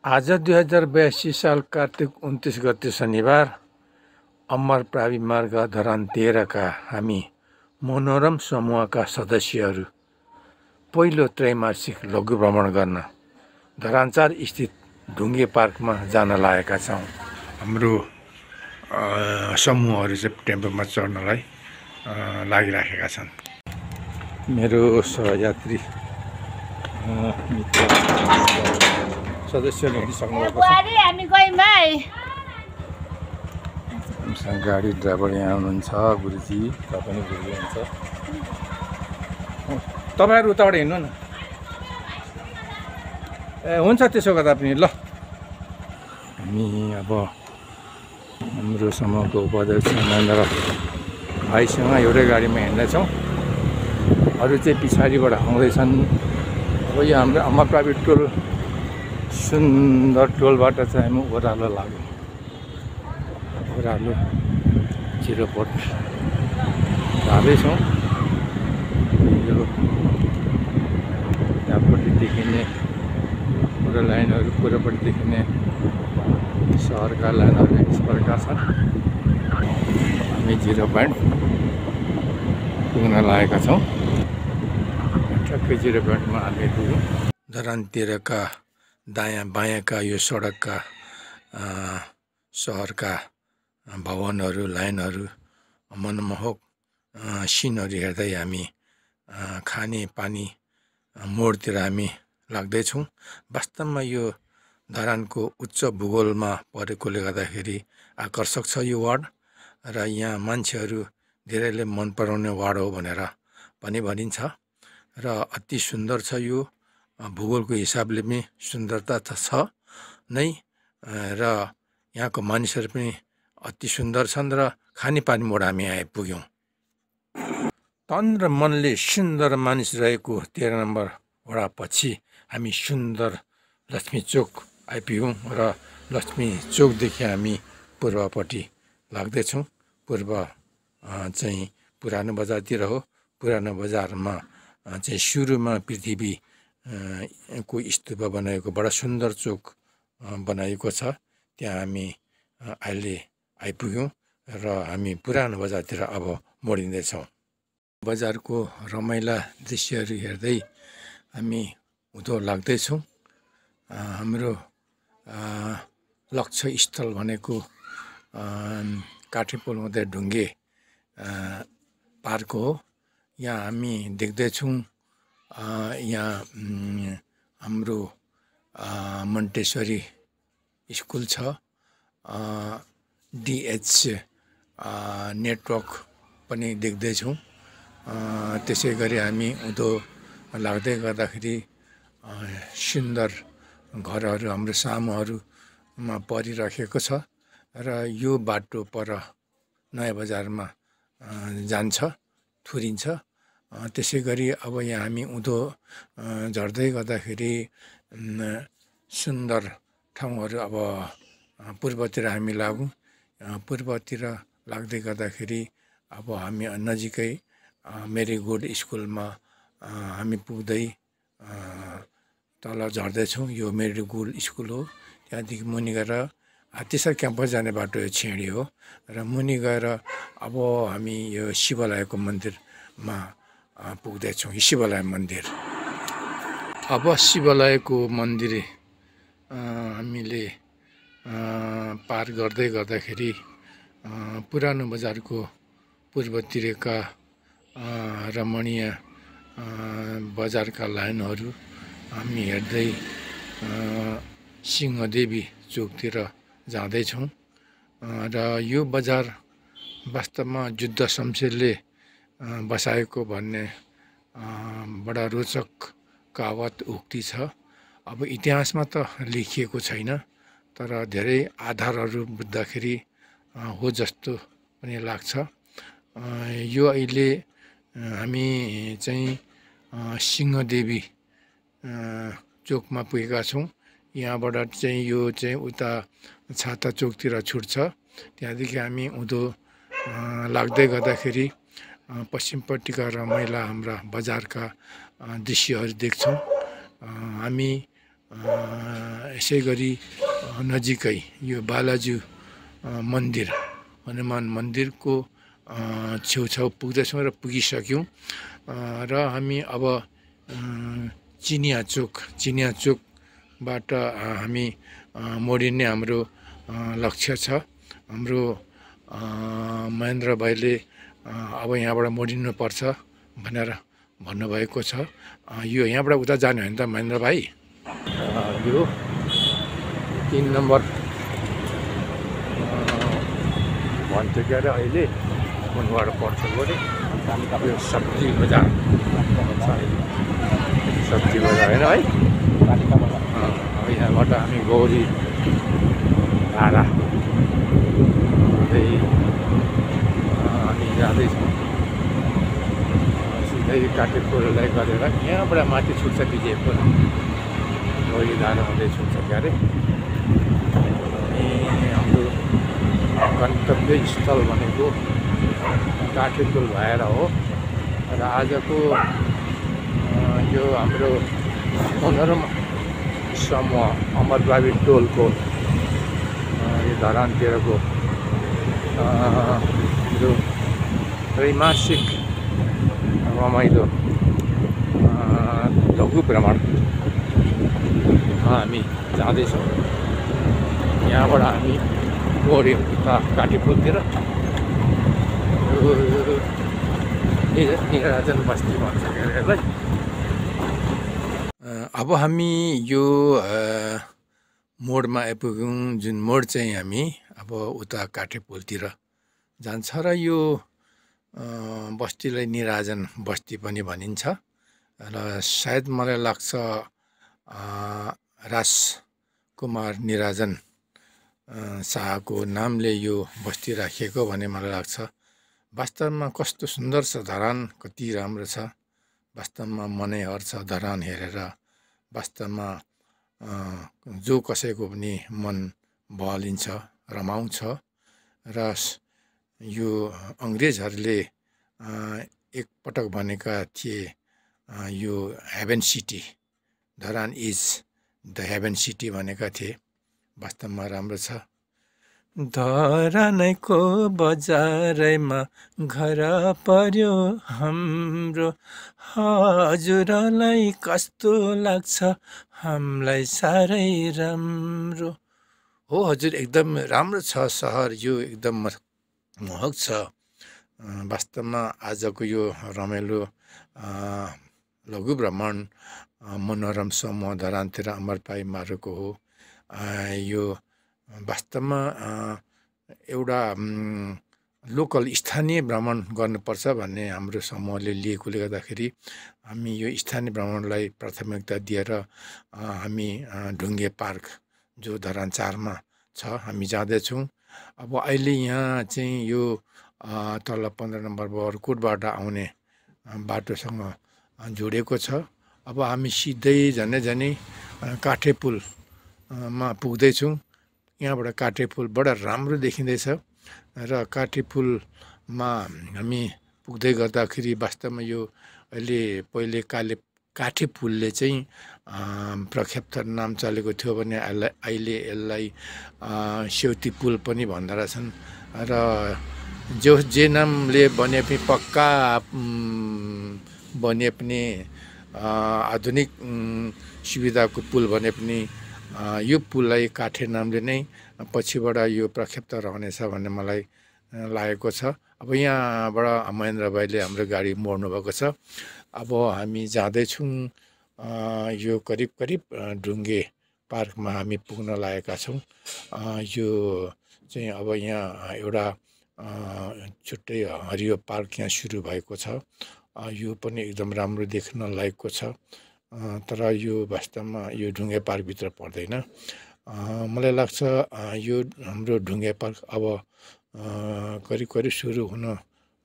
आज 2082 साल कार्तिक 29 गते शनिबार अमर प्रावि मार्ग धरान 13 का हामी मनोरम समूहका सदस्यहरू पहिलो त्रैमासिक लघु भ्रमण गर्न धरानचार स्थित ढुङ्गे पार्कमा जान लागेका छौँ। हाम्रो समूहहरू चाहिँ टेम्पोमा चढ्नलाई लागिराखेका छन्। मेरो सहयात्री मित्र सदस्यले हिँडिसक्नु भएको छ। हामीसँग गाडी ड्राइभर यहाँ हुनुहुन्छ, गुरुजी तपाईँ पनि गुरुजी हुनुहुन्छ। तपाईँहरू उताबाट हिँड्नु न। ए हुन्छ, त्यसो गर्दा पनि ल। हामी अब हाम्रो समूहको उपाध्यक्ष महेन्द्र भाइसँग एउटै गाडीमा हिँड्दैछौँ। अरू चाहिँ पछाडिबाट आउँदैछन्। अब यो हाम्रो अमर प्रावि टोल सुन्दर टोलबाट चाहिँ हामी ओह्रालो लाग्यौँ। ओह्रालो चिरोपोट जाँदैछौँ। यो त्यहाँपट्टि देखिने पुरो लाइनहरू पुरोपट्टि देखिने सहरका लाइनहरू यस प्रकार छन्। हामी 0 पोइन्ट पुग्न लागेका छौँ। ठ्याक्कै 0 पोइन्टमा हामी पुग्यौँ। धरान 13 का दायाँ बायाँका यो सडकका सहरका भवनहरू लाइनहरू मनमोहक सिनहरू हेर्दै हामी खाने पानी मोडतिर हामी लाग्दैछौँ। वास्तवमा यो धरानको उच्च भूगोलमा परेकोले गर्दाखेरि आकर्षक छ यो वार्ड र यहाँ मान्छेहरू धेरैले मन पराउने वार्ड हो भनेर पनि भनिन्छ र अति सुन्दर छ। यो भूगोलको हिसाबले पनि सुन्दरता त छ नै र यहाँको मानिसहरू पनि अति सुन्दर छन् र खानेपानी मोड हामी आइपुग्यौँ। तन र मनले सुन्दर मानिस रहेको 13 नम्बर वडापछि हामी सुन्दर लक्ष्मी चोक आइपुग्यौँ र लक्ष्मी चोकदेखि हामी पूर्वपट्टि लाग्दैछौँ। पूर्व चाहिँ पुरानो बजारतिर हो। पुरानो बजारमा चाहिँ सुरुमा पृथ्वी को स्तूप बनाएको बडा सुन्दर चोक बनाएको छ। त्यहाँ हामी अहिले आइपुग्यौँ र हामी पुरानो बजारतिर अब मोडिँदैछौँ। बजारको रमाइला दृश्यहरू हेर्दै हामी उँधो लाग्दैछौँ। हाम्रो लक्ष्य स्थल भनेको काठीपुल हुँदै ढुङ्गे पार्क हो। यहाँ हामी देख्दैछौँ यहाँ हाम्रो मन्टेश्वरी स्कुल छ। DH नेटवर्क पनि देख्दैछौँ। त्यसै गरी हामी उँधो लाग्दै गर्दाखेरि सुन्दर घरहरू हाम्रो सामुहरूमा परिराखेको छ र यो बाटो पर नयाँ बजारमा जान्छ, थुरिन्छ। त्यसै गरी अब यहाँ हामी उँधो झर्दै गर्दाखेरि सुन्दर ठाउँहरू अब पूर्वतिर हामी लागौँ। पूर्वतिर लाग्दै गर्दाखेरि अब हामी नजिकै मेरीगोल्ड स्कुलमा हामी पुग्दै तल झर्दैछौँ। यो मेरीगोल्ड स्कुल हो। त्यहाँदेखि मुनि गएर त्यसरी क्याम्पस जाने बाटो यो छेडी हो र मुनि गएर अब हामी यो शिवालयको मन्दिरमा पुग्दैछौँ। शिवालय मन्दिर। अब शिवालयको मन्दिर हामीले पार गर्दै गर्दाखेरि पुरानो बजारको पूर्वतिरका रमणीय बजारका लाइनहरू हामी हेर्दै सिंहदेवी चोकतिर जाँदैछौँ र यो बजार वास्तवमा युद्ध शमशेरले बसाएको भन्ने बडा रोचक कहावत उक्ति छ। अब इतिहासमा त लेखिएको छैन, तर धेरै आधारहरू बुझ्दाखेरि हो जस्तो पनि लाग्छ। यो अहिले हामी चाहिँ सिंहदेवी चोकमा पुगेका छौँ। यहाँबाट चाहिँ यो चाहिँ उता छाता चोकतिर छुट्छ। त्यहाँदेखि हामी उँधो लाग्दै गर्दाखेरि पश्चिमपट्टिका रमाइला हाम्रा बजारका दृश्यहरू देख्छौँ। हामी यसै गरी नजिकै यो बालाजु मन्दिर हनुमान मन्दिरको छेउछाउ पुग्दैछौँ र पुगिसक्यौँ र हामी अब चिनिया चोकबाट हामी मोडिने हाम्रो लक्ष्य छ। हाम्रो महेन्द्र भाइले अब यहाँबाट मोडिनुपर्छ भनेर भन्नुभएको छ। यो यहाँबाट उता जाने हो नि त महेन्द्र भाइ? यो 3 नम्बर भन्छ क्या अरे अहिले कुनबाट पर्छ गरे यो सब्जी बजार होइन है। अब यहाँबाट हामी गौरी धारा हामी जाँदैछौँ सिधै काटेपुललाई गरेर यहाँबाट माथि छुट्छ विजयपुर गौरी धारा हुँदै छुट्छ क्या अरे। हाम्रो गन्तव्य स्थल भनेको काठेपुल भएर हो र आजको यो हाम्रो 15औं समूह अमरबाबी टोलको यो धरानतिरको जो त्रैमासिक रमाइलो लघु भ्रमणमा हामी जाँदैछौँ। यहाँबाट हामी गऱ्यौँ उता काठेपुलतिर निराजन बस्ती भन्छ के अरे यसलाई। अब हामी यो मोडमा आइपुग्यौँ, जुन मोड चाहिँ हामी अब उता काठेपुलतिर जान्छ र यो बस्तीलाई निराजन बस्ती पनि भनिन्छ र सायद मलाई लाग्छ राजकुमार निराजन शाहको नामले यो बस्ती राखिएको भन्ने मलाई लाग्छ। वास्तवमा कस्तो सुन्दर छ धरान, कति राम्रो छ। वास्तवमा मनै हर्छ धरान हेरेर। वास्तवमा जो कसैको पनि मन बहलिन्छ, रमाउँछ र यो अङ्ग्रेजहरूले एकपटक भनेका थिए यो heaven city, Dharan is the heaven city भनेका थिए। वास्तवमा राम्रो छ। धरानको बजारैमा घर पर्यो हाम्रो, हजुरलाई कस्तो लाग्छ हामीलाई साह्रै राम्रो। हो हजुर, एकदम राम्रो छ सहर, यो एकदम मोहक छ। वास्तवमा आजको यो रमाइलो लघु भ्रमण मनोरम समूह धरानतिर अमरबाबी मार्गको हो। यो वास्तवमा एउटा लोकल स्थानीय भ्रमण गर्नुपर्छ भन्ने हाम्रो समूहले लिएकोले गर्दाखेरि हामी यो स्थानीय भ्रमणलाई प्राथमिकता दिएर हामी ढुङ्गे पार्क जो धरान 4मा छ हामी जाँदैछौँ। अब अहिले यहाँ चाहिँ यो तल 15 नम्बर बरकोटबाट आउने बाटोसँग जोडिएको छ। अब हामी सिधै झनै काठेपुलमा पुग्दैछौँ। यहाँबाट काठेपुल बडा राम्रो देखिँदैछ र काठेपुलमा हामी पुग्दै गर्दाखेरि वास्तवमा यो पहिले काठेपुलले चाहिँ प्रख्यात नाम चलेको थियो भने अहिले यसलाई सेउती पुल पनि भन्दो रहेछन् र जे नामले बने पनि पक्का बने पनि आधुनिक सुविधाको पुल भने पनि यो पुललाई काठे नामले नै पछिबाट यो प्रख्यात रहनेछ भन्ने मलाई लागेको छ। अब यहाँबाट महेन्द्र भाइले हाम्रो गाडी मोड्नु भएको छ। अब हामी जाँदैछौँ, यो करिब ढुङ्गे पार्कमा हामी पुग्न लागेका छौँ। यो चाहिँ अब यहाँ एउटा छुट्टै हरियो पार्क यहाँ सुरु भएको छ। यो पनि एकदम राम्रो देख्न लायकको छ। तर यो वास्तवमा यो ढुङ्गे पार्कभित्र पर्दैन। मलाई लाग्छ यो हाम्रो ढुङ्गे पार्क अब करिब सुरु हुन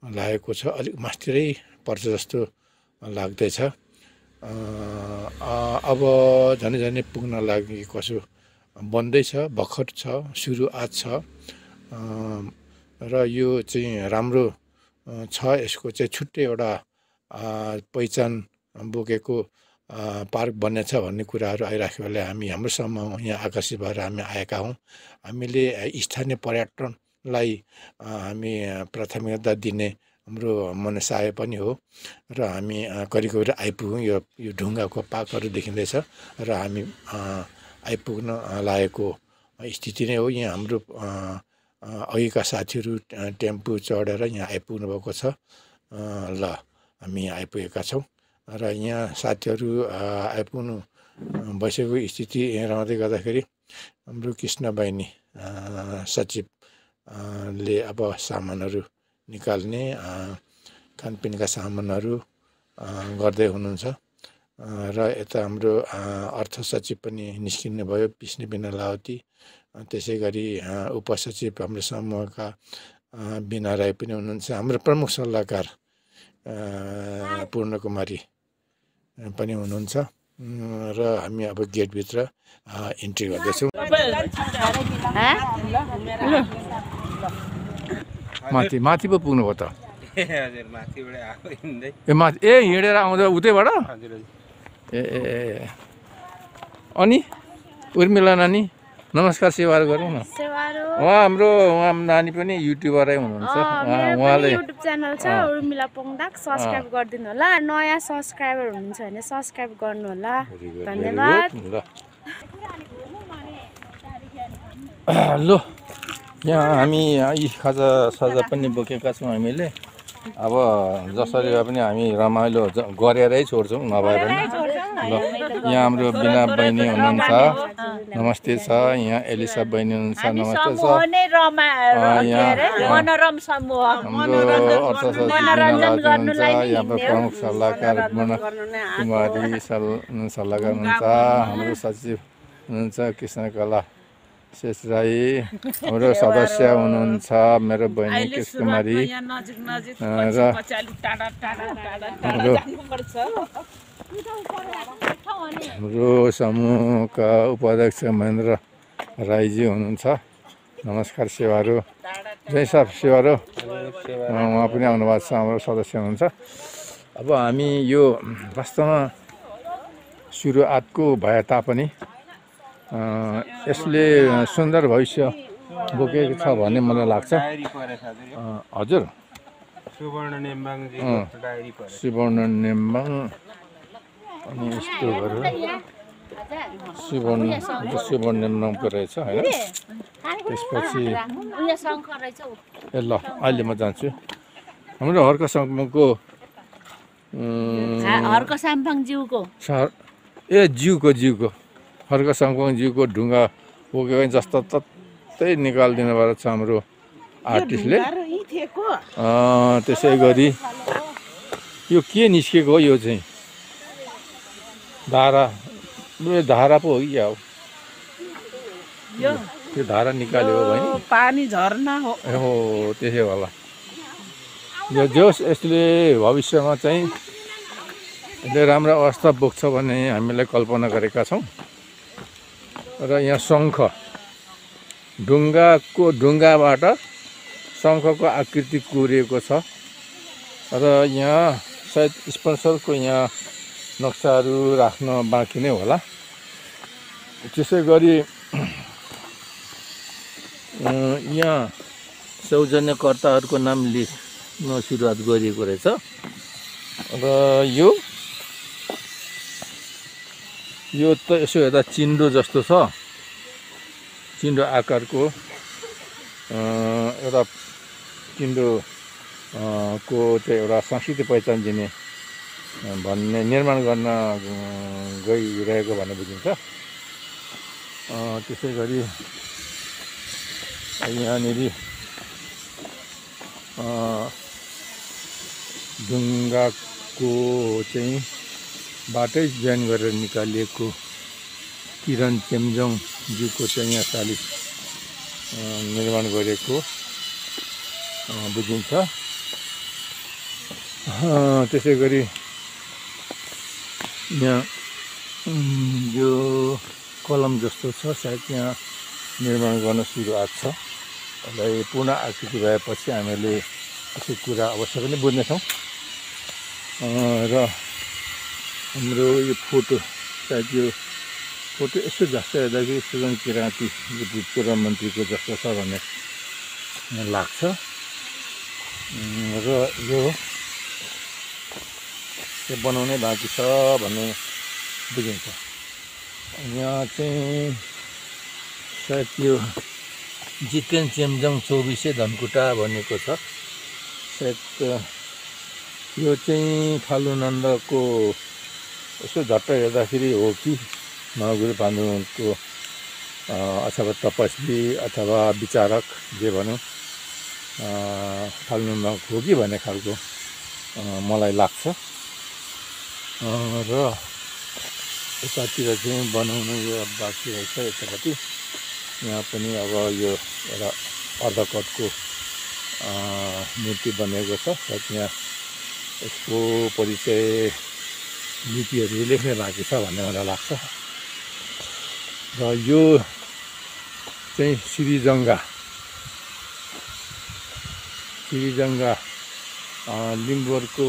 लागेको छ। अलिक मास्तिरै पर्छ जस्तो लाग्दैछ। अब झनै पुग्न लागि कसो बन्दैछ, भर्खर छ, सुरुआत छ र यो चाहिँ राम्रो छ। यसको चाहिँ छुट्टै एउटा पहिचान बोकेको पार्क बन्नेछ भन्ने कुराहरू आइराखेकोले हामी हाम्रोसम्म यहाँ आकर्षित भएर हामी आएका हौँ। हामीले स्थानीय पर्यटनलाई हामी प्राथमिकता दिने हाम्रो मनसाय पनि हो र हामी करिब करिब आइपुग्यौँ। यो ढुङ्गाको पार्कहरू देखिँदैछ र हामी आइपुग्न लागेको स्थिति नै हो। यहाँ हाम्रो अघिका साथीहरू टेम्पो चढेर यहाँ आइपुग्नु भएको छ। ल हामी यहाँ आइपुगेका छौँ र यहाँ साथीहरू आइपुग्नु भइसकेको स्थिति रहँदै गर्दाखेरि हाम्रो कृष्ण बहिनी सचिवले अब सामानहरू निकाल्ने खानपिनका सामानहरू गर्दै हुनुहुन्छ र यता हाम्रो अर्थ सचिव पनि निस्किनु भयो, विष्णु बिना लावती। त्यसै गरी उपसचिव हाम्रो समूहका बिना राई पनि हुनुहुन्छ। हाम्रो प्रमुख सल्लाहकार पूर्ण कुमारी पनि हुनुहुन्छ र हामी अब गेटभित्र इन्ट्री गर्दैछौँ। माथि माथि पो पुग्नु भयो त? ए माथि हिँडेर आउँदा उतैबाट? ए अनि उर्मिला नानी नमस्कार, सेवाहरू गरौँ न। उहाँ नानी पनि युट्युबरै हुनुहुन्छ। उहाँले युट्युब च्यानल छ उर्मिला पोङदाक, सब्स्क्राइब गरिदिनु होला। नयाँ सब्स्क्राइबर हुनुहुन्छ भने सब्स्क्राइब गर्नु होला। धन्यवाद। ल यहाँ हामी यी खाजा साजा पनि बोकेका छौँ हामीले। अब जसरी भए पनि हामी रमाइलो गरेरै छोड्छौँ नभए पनि। ल यहाँ हाम्रो बिना बहिनी हुनुहुन्छ, नमस्ते छ। यहाँ एलिसा बहिनी हुनुहुन्छ, नमस्ते छ। हाम्रो अर्थ सचिव हुनुहुन्छ, यहाँ प्रमुख सल्लाहकार पूर्ण कुमारी सल्लाहकार हुनुहुन्छ, हाम्रो सचिव हुनुहुन्छ कृष्णकला शेष राई, हाम्रो सदस्य हुनुहुन्छ मेरो बहिनी कृष्ण कुमारी र हाम्रो समूहका उपाध्यक्ष महेन्द्र राईजी हुनुहुन्छ। नमस्कार सेवाहरू, जय साहब सेवाहरू, उहाँ पनि आउनुभएको छ, हाम्रो सदस्य हुनुहुन्छ। अब हामी यो वास्तवमा सुरुवातको भए तापनि यसले सुन्दर भविष्य बोकेको छ भन्ने मलाई लाग्छ। हजुर, सुवर्ण नेम्बाङ अनि यस्तो गरेर सुवर्ण नेम्बाङको रहेछ होइन। त्यसपछि ए ल अहिले म जान्छु। हाम्रो हर्क साम्पाङको जिउको हर्क साम्पाङज्यूको ढुङ्गा बोकेको जस्तो तत्तै निकालिदिनु भएको छ हाम्रो आर्टिस्टले। त्यसै गरी यो के निस्केको हो? यो चाहिँ धारा पो हो कि क्या हो? त्यो धारा निकाल्यो हो बहिनी? पानी झर्ना हो। हो त्यसै होला। यो जोस् यसले भविष्यमा चाहिँ यसले राम्रो अवस्था बोक्छ भन्ने हामीले कल्पना गरेका छौँ। र यहाँ शङ्ख ढुङ्गाबाट शङ्खको आकृति कोरिएको छ र यहाँ सायद स्पोन्सरको यहाँ नक्साहरू राख्न बाँकी नै होला। त्यसै गरी यहाँ सौजन्यकर्ताहरूको नाम लेख्न सुरुवात गरिएको रहेछ र यो त यसो हेर्दा चिन्डो जस्तो छ, चिन्डो आकारको एउटा चिन्डो को चाहिँ एउटा सांस्कृतिक पहिचान दिने भन्ने निर्माण गर्न गइरहेको भन्ने बुझिन्छ। त्यसै गरी यहाँनिर ढुङ्गाको चाहिँ बाटै जैन गरेर निकालिएको किरण चेम्जोङज्यूको चाहिँ यहाँ सालिस निर्माण गरेको बुझिन्छ। त्यसै गरी यहाँ यो कलम जस्तो छ, सायद यहाँ निर्माण गर्न सुरुवात छ। यसलाई पूर्ण आकृति भएपछि हामीले यसको कुरा अवश्य पनि बुझ्नेछौँ। र हाम्रो यो फोटो सायद यो फोटो यसो जस्तो हेर्दाखेरि सुगन किराँती भूतपूर्व मन्त्रीको जस्तो छ भन्ने लाग्छ र यो बनाउनै बाँकी छ भन्ने बुझिन्छ। यहाँ चाहिँ सायद यो जितेन चेम्जोङ 24 धनकुटा भनेको छ। सायद यो चाहिँ फालुनन्दको यसो झट्ट हेर्दाखेरि हो कि महागुरु पाण्डुरङ्गको अथवा तपस्वी अथवा विचारक जे भनौँ फालुनन्द हो कि भन्ने खालको मलाई लाग्छ। र यतातिर चाहिँ बनाउनु यो बाँकी रहेछ। यतापट्टि यहाँ पनि अब यो एउटा अर्धकटको मूर्ति बनेको छ। सायद यहाँ यसको परिचय लिपिहरू लेख्ने बाँकी छ भन्ने मलाई लाग्छ। र यो चाहिँ श्रीजङ्गा लिम्बुवारको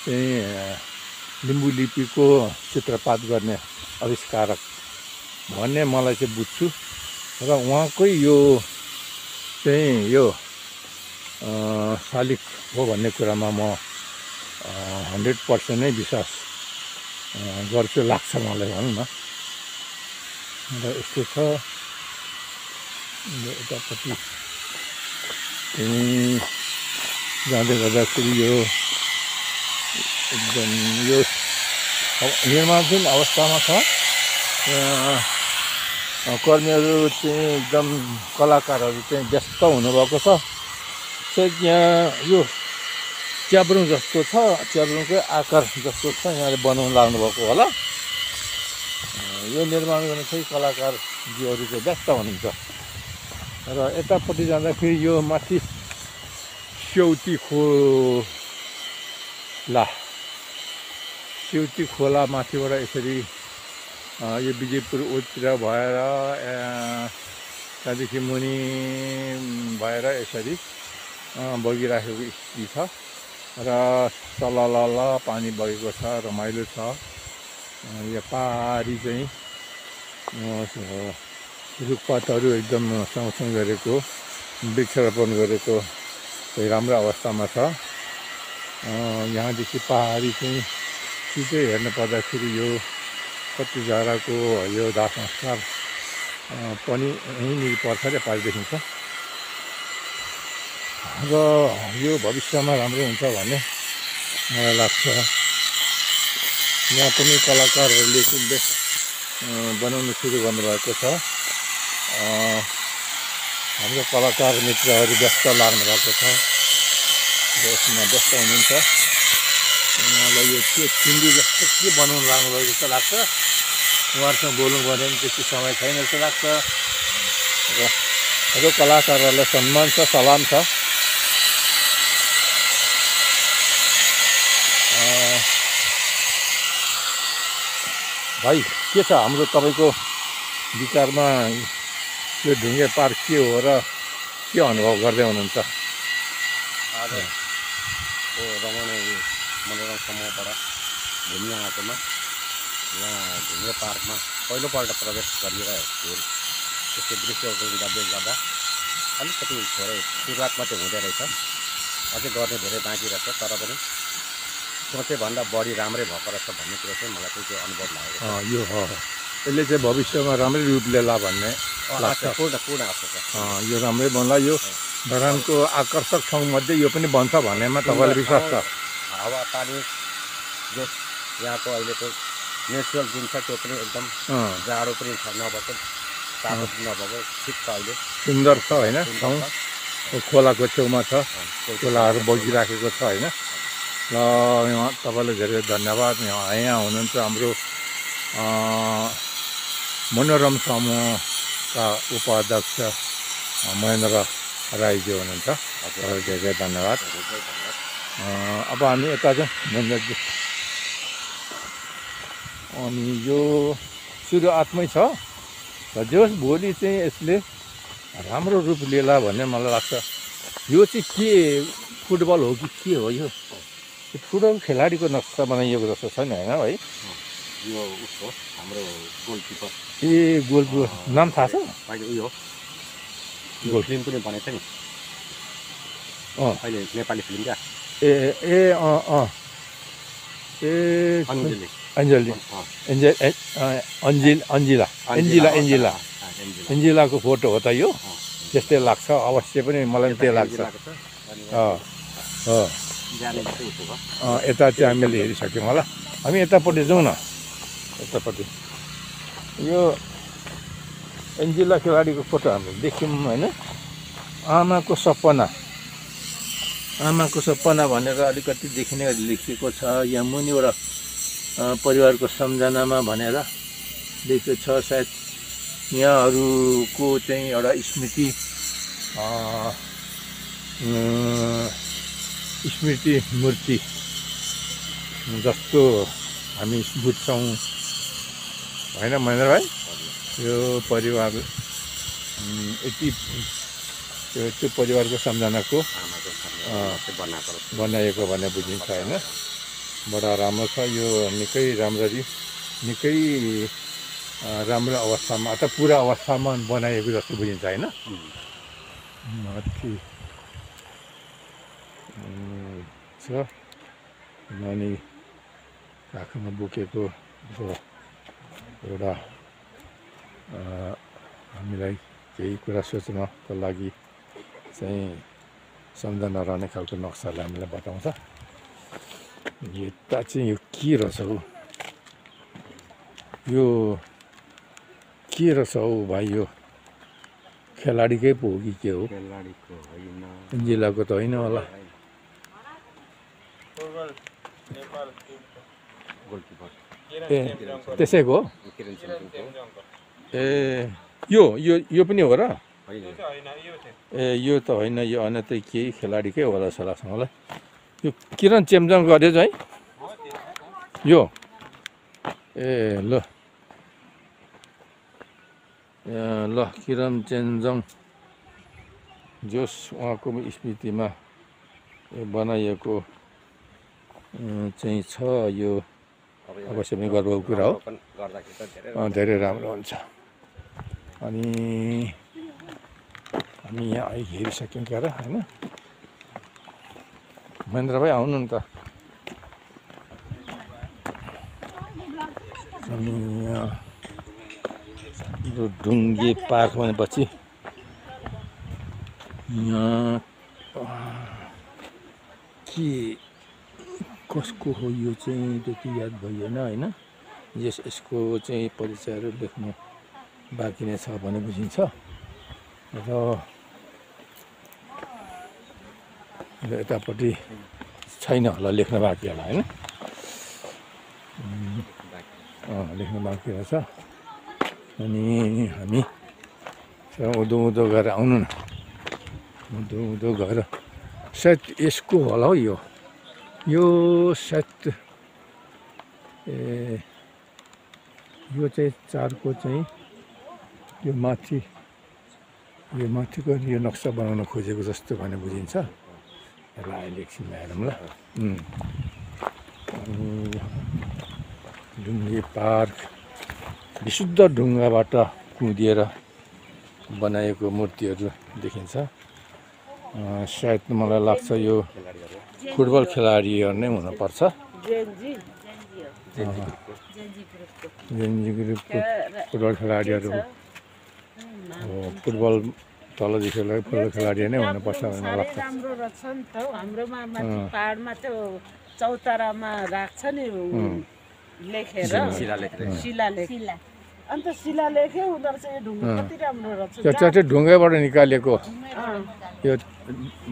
चाहिँ लिम्बू लिपिको चित्रपात गर्ने आविष्कारक भन्ने मलाई चाहिँ बुझ्छु। र उहाँकै यो चाहिँ यो शालिक हो भन्ने कुरामा म 100% नै विश्वास गर्छु लाग्छ मलाई भनौँ न। र यस्तो छ यतापट्टि जाँदै गर्दाखेरि यो एकदम यो निर्माणाधीन अवस्थामा छ। कर्मीहरू चाहिँ एकदम कलाकारहरू चाहिँ व्यस्त हुनुभएको छ। सायद यहाँ यो च्याब्रुङ जस्तो छ, च्याब्रुङकै आकार जस्तो छ, यहाँले बनाउनु लाग्नुभएको होला। यो निर्माण गर्ने चाहिँ कलाकारजीहरू चाहिँ व्यस्त हुनुहुन्छ। र यतापट्टि जाँदाखेरि यो माथि सेउती खोला माथिबाट यसरी यो विजयपुर उत्तिर भएर त्यहाँदेखि मुनि भएर यसरी बगिराखेको स्थिति छ। र तलल पानी बगेको छ, रमाइलो छ। यो पारी चाहिँ रुखपातहरू एकदम सँगसँगै गरेको वृक्षारोपण गरेको चाहिँ राम्रो अवस्थामा छ। यहाँदेखि पहाडी चाहिँ सिधै हेर्नु पर्दाखेरि यो कति जराको यो दाह संस्कार पनि यहीँनिर पर्छ र पारि देखिन्छ। र यो भविष्यमा राम्रो हुन्छ भन्ने मलाई लाग्छ। यहाँ पनि कलाकारहरूले बनाउनु सुरु गर्नुभएको छ। हाम्रो कलाकार मित्रहरू व्यस्त लाग्नु भएको छ, यसमा व्यस्त हुनुहुन्छ। उहाँलाई यो के सिन्धु जस्तो के बनाउनु लाग्नुभएको जस्तो लाग्छ। उहाँहरूसँग बोल्नु पर्ने पनि त्यति समय छैन जस्तो लाग्छ। र कलाकारहरूलाई सम्मान छ, सलाम छ। भाइ के छ हाम्रो तपाईँको विचारमा यो ढुङ्गे पार्क के हो र के अनुभव गर्दै हुनुहुन्छ? आज यो रमाउने मनोरम समूहबाट घुम्न आएकोमा यहाँ ढुङ्गे पार्कमा पहिलोपल्ट प्रवेश गरेर त्यसको दृश्यहरू गर्दा अलिकति थोरै सुरुवात मात्रै हुँदै रहेछ। अझै गर्ने धेरै बाँकी रहेछ, तर पनि सोचेभन्दा बढी राम्रै भएको रहेछ भन्ने कुरो चाहिँ मलाई चाहिँ त्यो अनुभव लागेको छ। यो यसले चाहिँ भविष्यमा राम्रै रूप लिएला भन्ने लाग्छ। पूर्ण आशा छ यो राम्रै बन्ला। यो धरानको आकर्षक ठाउँमध्ये यो पनि बन्छ भन्नेमा तपाईँलाई विश्वास छ? हावापानी जो यहाँको अहिलेको नेचुरल जुन छ त्यो पनि एकदम जाडो पनि छ, नभएको तातो पनि नभएको ठिक छ, अहिले सुन्दर छ होइन ठाउँ। खोलाको छेउमा छ, खोलाहरू बगिराखेको छ होइन। र तपाईँलाई धेरै धन्यवाद। यहाँ हुनुहुन्छ हाम्रो मनोरम समूहका उपाध्यक्ष महेन्द्र राईजी हुनुहुन्छ। तपाईँलाई धेरै धन्यवाद। अब हामी यता चाहिँ महेन्द्रजी, अनि यो सुरुवातमै छ र जे होस् भोलि चाहिँ यसले राम्रो रूप लिएला भन्ने मलाई लाग्छ। यो चाहिँ के फुटबल हो कि के हो? यो फुटबल खेलाडीको नक्सा बनाइएको जस्तो छ नि होइन है? यो उसको हाम्रो गोलकिपर ए गोलको नाम थाहा छ? अहिले उयो यो फिल्म पनि बनेको छ नि अहिले नेपाली फिल्म क्या ए ए अँ अँ ए अन्जली अन्जली अन्जिला एन्जिलाको फोटो हो त यो? त्यस्तै लाग्छ अवश्य पनि मलाई त्यही लाग्छ। यता चाहिँ हामीले हेरिसक्यौँ होला, हामी यतापट्टि जाउँ न। यतापट्टि यो एन्जिला खेलाडीको फोटो हामीले देख्यौँ होइन। आमाको सपना भनेर अलिकति देखिने गरी लेखिएको छ यहाँ मुनिबाट परिवारको सम्झनामा भनेर लेखेको छ। सायद यहाँहरूको चाहिँ एउटा स्मृति मूर्ति जस्तो हामी बुझ्छौँ होइन महेन्द्र भाइ? यो परिवार यति त्यो परिवारको सम्झनाको बनाएको भने बुझिन्छ होइन। बडा राम्रो छ यो, निकै राम्रो अवस्थामा अथवा पुरा अवस्थामा बनाएको जस्तो बुझिन्छ होइन। माथि छ नानी काखमा बोकेको एउटा हामीलाई केही कुरा सोच्नको लागि चाहिँ सम्झना रहने खालको नक्सालाई हामीलाई बताउँछ। यता चाहिँ यो के रहेछ हौ? यो के रहेछ हौ भाइ? यो खेलाडीकै पो हो कि के हो? एन्जिलाको त होइन होला। ए त्यसैको हो? ए यो पनि हो र? ए यो त होइन, यो अन्य त केही खेलाडीकै होला जस्तो लाग्छ मलाई। यो किरण चेम्जङ गरेछ है यो? ए ल किरण चेम्जङ जोस उहाँको स्मृतिमा बनाइएको चाहिँ छ। यो अवश्य पनि गर्वको कुरा हो, धेरै राम्रो हुन्छ। अनि हामी यहाँ हेरिसक्यौँ क्या र होइन? महेन्द्र भाइ आउनु नि त। अनि यहाँ ढुङ्गे पार्क भनेपछि यहाँ के कसको हो यो चाहिँ त्यति याद भइएन होइन। यसको चाहिँ परिचयहरू लेख्नु बाँकी नै छ भने बुझिन्छ र यतापट्टि छैन होला, लेख्न बाँकी होला होइन। लेख्न बाँकी रहेछ। अनि हामी उँधो गएर आउनु न, उँधो गएर सायद यसको होला हौ यो सायद यो चाहिँ चारको चाहिँ यो माथिको यो नक्सा बनाउन खोजेको जस्तो भने बुझिन्छ। यसलाई अहिले एकछिन हेरौँ ल। ढुङ्गे पार्क विशुद्ध ढुङ्गाबाट कुदिएर बनाएको मूर्तिहरू देखिन्छ। सायद मलाई लाग्छ यो फुटबल खेलाडीहरू नै हुनुपर्छ। जेएनजी ग्रुपको फुटबल खेलाडीहरू हो। फुटबल तलदेखि फुटबल खेलाडी नै हुनुपर्छ भन्ने लाग्छ। राम्रो रहेछ नि त हाम्रोमा माथि पाहाडमा त्यो चौतारामा राख्छ नि लेखेर शिलालेख। अन्त शिलालेखै हुँदो रहेछ यो ढुङ्गा कति राम्रो रहेछ। त्यो ढुङ्गाबाट निकालेको यो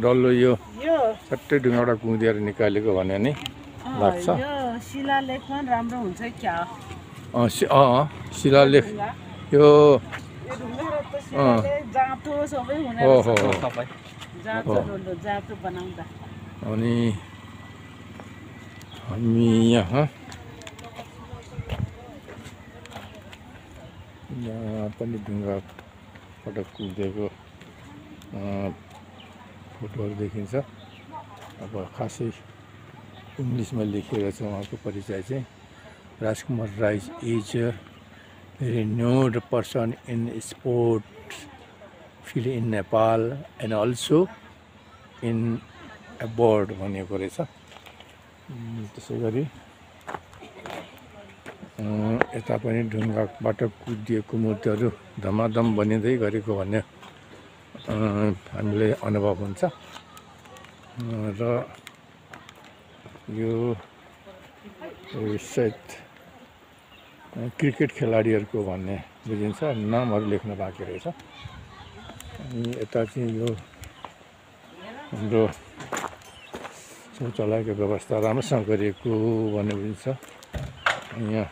डल्लो यो सट्टै ढुङ्गाबाट कुदेर निकालेको भने नि लाग्छ। यो शिलालेखमा राम्रो हुन्छ क्या? शिलालेख यो जाँतो सबै हुने जाँतो बनाउँदा। अनि हामी यहाँ पनि ढुङ्गाबाट कुदेको फोटोहरू देखिन्छ। अब खासै इङ्ग्लिसमा लेखिएको छ उहाँको परिचय चाहिँ Rajkumar Rai is a renowned person in sports field in Nepal and also in abroad भनेको रहेछ। त्यसै गरी यता पनि ढुङ्गाबाट कुदिएको मूर्तिहरू धमाधम बनिँदै गरेको भन्ने हामीले अनुभव हुन्छ र यो सायद क्रिकेट खेलाडीहरूको भन्ने बुझिन्छ, नामहरू लेख्न बाँकी रहेछ। अनि यता चाहिँ यो हाम्रो शौचालयको व्यवस्था राम्रोसँग गरिएको भन्ने बुझिन्छ। यहाँ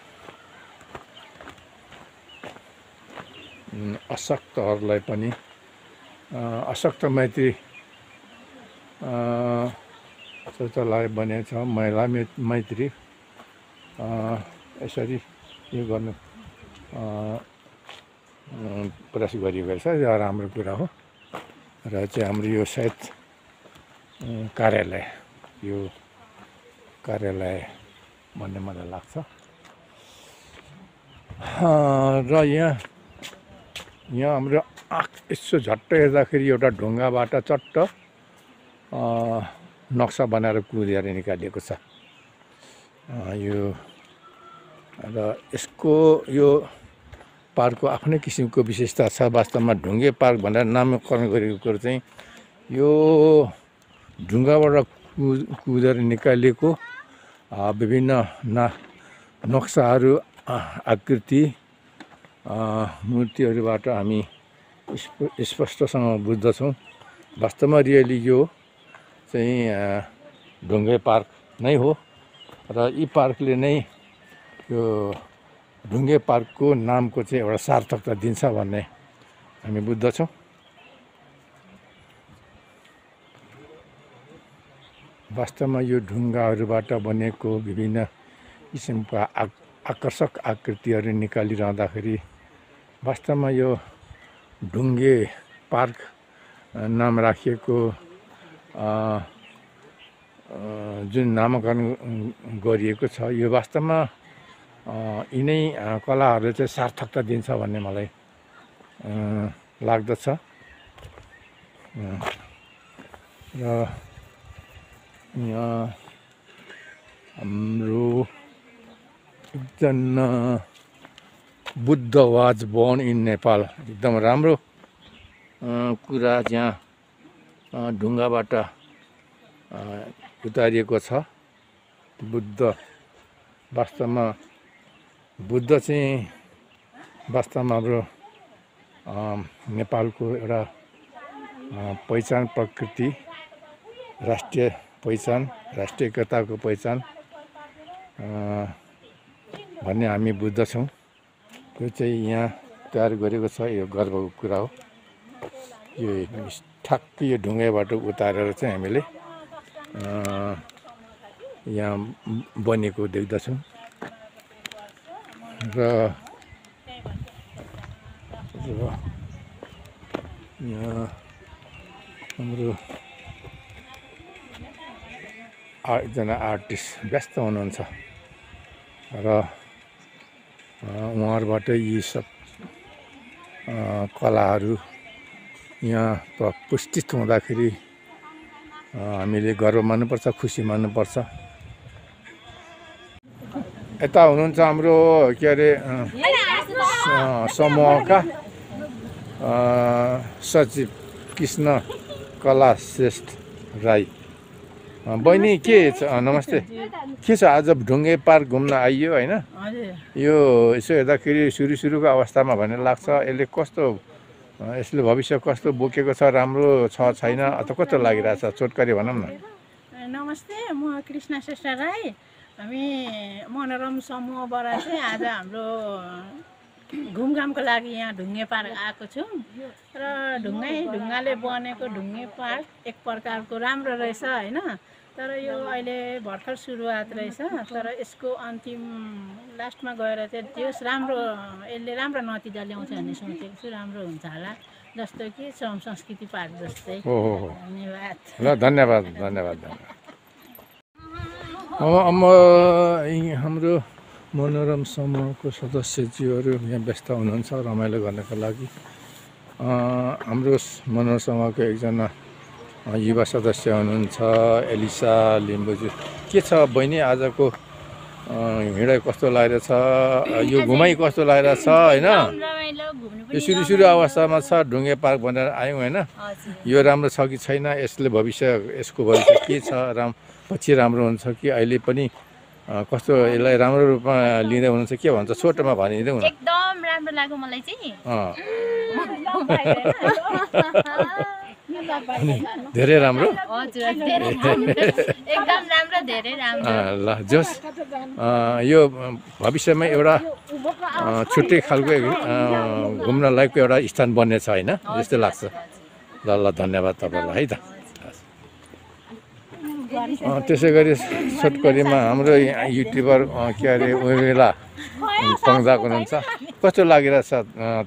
अशक्तहरूलाई पनि अशक्त मैत्री शौचालय बनेको छ, महिला मैत्री यसरी यो गर्नु प्रयास गरिएको छ। यो राम्रो कुरा हो र चाहिँ हाम्रो यो सायद कार्यालय भन्ने मलाई लाग्छ। र यहाँ हाम्रो यसो झट्ट हेर्दाखेरि एउटा ढुङ्गाबाट चट्ट नक्सा बनाएर कुदेर निकालिएको छ यो। र यसको यो पार्कको आफ्नै किसिमको विशेषता छ। वास्तवमा ढुङ्गे पार्क भनेर नामकरण गरेको कुरो चाहिँ यो ढुङ्गाबाट कुदेर निकालिएको विभिन्न नक्साहरू आकृति मूर्तिहरूबाट हामी स्पष्टसँग बुझ्दछौँ। वास्तवमा रियली यो चाहिँ ढुङ्गे पार्क नै हो र यी पार्कले नै यो ढुङ्गे पार्कको नामको चाहिँ एउटा सार्थकता दिन्छ भन्ने हामी बुझ्दछौँ। वास्तवमा यो ढुङ्गाहरूबाट बनेको विभिन्न किसिमका आकर्षक आकृतिहरू निकालिरहँदाखेरि वास्तवमा यो ढुङ्गे पार्क नाम राखिएको जुन नामकरण गरिएको छ यो वास्तवमा यिनै कलाहरूले चाहिँ सार्थकता दिन्छ भन्ने मलाई लाग्दछ। र यहाँ हाम्रो एकजना Buddha was born in Nepal एकदम राम्रो कुरा जहाँ ढुङ्गाबाट उतारिएको छ। बुद्ध वास्तवमा हाम्रो नेपालको एउटा पहिचान, प्रकृति, राष्ट्रिय पहिचान, राष्ट्रियताको पहिचान भन्ने हामी बुझ्दछौँ। त्यो चाहिँ यहाँ तयार गरेको छ, यो गर्वको कुरा हो। यो ठ्याक्कै यो ढुङ्गाबाट उतारेर चाहिँ हामीले यहाँ बनेको देख्दछौँ। र यहाँ हाम्रो एकजना आर्टिस्ट व्यस्त हुनुहुन्छ र उहाँहरूबाट यी सब कलाहरू यहाँ पुष्टित हुँदाखेरि हामीले गर्व मान्नुपर्छ, खुसी मान्नुपर्छ। यता हुनुहुन्छ हाम्रो के अरे समूहका सचिव कृष्ण कला श्रेष्ठ राई। बहिनी के छ? नमस्ते। के छ आज ढुङ्गे पार्क घुम्न आइयो होइन? यो यसो हेर्दाखेरि सुरुको अवस्थामा भन्ने लाग्छ। यसले कस्तो, यसले भविष्य कस्तो बोकेको छ, राम्रो छ छैन अथवा कस्तो लागिरहेछ? छोटकरी भनौँ न। नमस्ते, म कृष्ण श्रेष्ठ राई। हामी मनोरम समूहबाट चाहिँ आज हाम्रो घुमघामको लागि यहाँ ढुङ्गे पार्क आएको छौँ र ढुङ्गाले बनेको ढुङ्गे पार्क एक प्रकारको राम्रो रहेछ होइन। तर यो अहिले भर्खर सुरुवात रहेछ, तर यसको अन्तिम लास्टमा गएर चाहिँ त्यस यसले राम्रो नतिजा ल्याउँछ भन्ने सोचेको छु। राम्रो हुन्छ होला, जस्तो कि संस्कृति पार्क जस्तै। हो। धन्यवाद। ल धन्यवाद। हाम्रो मनोरम समूहको सदस्यज्यूहरू यहाँ व्यस्त हुनुहुन्छ रमाइलो गर्नको लागि। हाम्रो मनोरम समूहको एकजना युवा सदस्य हुनुहुन्छ एलिसा लिम्बुज्यू। के छ बहिनी, आजको हिँडाइ कस्तो लागिरहेछ, यो घुमाइ कस्तो लागिरहेछ होइन? यो सुरु अवस्थामा छ, ढुङ्गे पार्क भनेर आयौँ होइन? यो राम्रो छ कि छैन, यसको भविष्य के छ, पछि राम्रो हुन्छ कि अहिले पनि कस्तो, यसलाई राम्रो रूपमा लिँदै हुनुहुन्छ के भन्छ, छोटोमा भनिदिनु न। एकदम राम्रो लाग्यो मलाई चाहिँ। धेरै राम्रो, एकदम राम्रो, धेरै राम्रो। ल जोस्, यो भविष्यमा एउटा छुट्टै खालको घुम्न लायकको एउटा स्थान बन्नेछ होइन, जस्तो लाग्छ। ल ल, धन्यवाद तपाईँलाई है त। त्यसै गरी छोटकरीमा हाम्रो युट्युबर के अरे उर्मिला पङ्जाको हुनुहुन्छ। कस्तो लागिरहेछ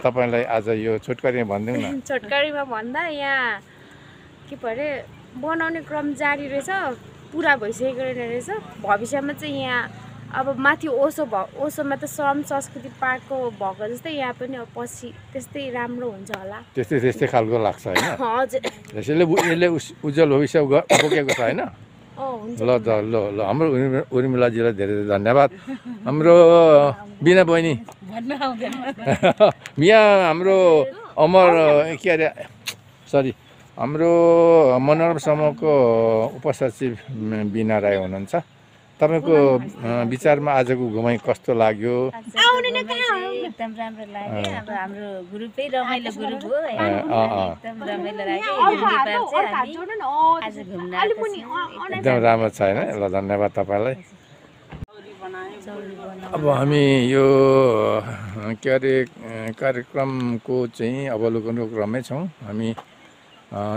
तपाईँलाई आज यो छोटकरीमा भनिदिउँ न। छोटकरीमा भन्दा यहाँ के पो अरे बनाउने क्रम जारी रहेछ, पुरा भइसकेको रहेछ। भविष्यमा चाहिँ यहाँ अब माथि ओसोमा त श्रम संस्कृति पार्कको भएको जस्तै यहाँ पनि अब पछि त्यस्तै राम्रो हुन्छ होला, त्यस्तै खालको लाग्छ होइन? हजुर। यसले उज्जवल भविष्य बोकेको छ होइन? ल ल, हाम्रो उर्मिलाजीलाई धेरै धेरै धन्यवाद। हाम्रो बिना बहिनी यहाँ हाम्रो अमर के अरे सरी हाम्रो मनोरम समूहको उपसचिव बिना राई हुनुहुन्छ। तपाईँको विचारमा आजको घुमाइ कस्तो लाग्यो? एकदम राम्रो लाग्यो। अब हाम्रो ग्रुपै रमाइलो ग्रुप हो, एकदम रमाइलो लाग्यो। आज घुम्न एकदम राम्रो छ होइन? ल धन्यवाद तपाईँलाई। अब हामी यो के अरे कार्यक्रमको चाहिँ अवलोकनको क्रममै छौँ। हामी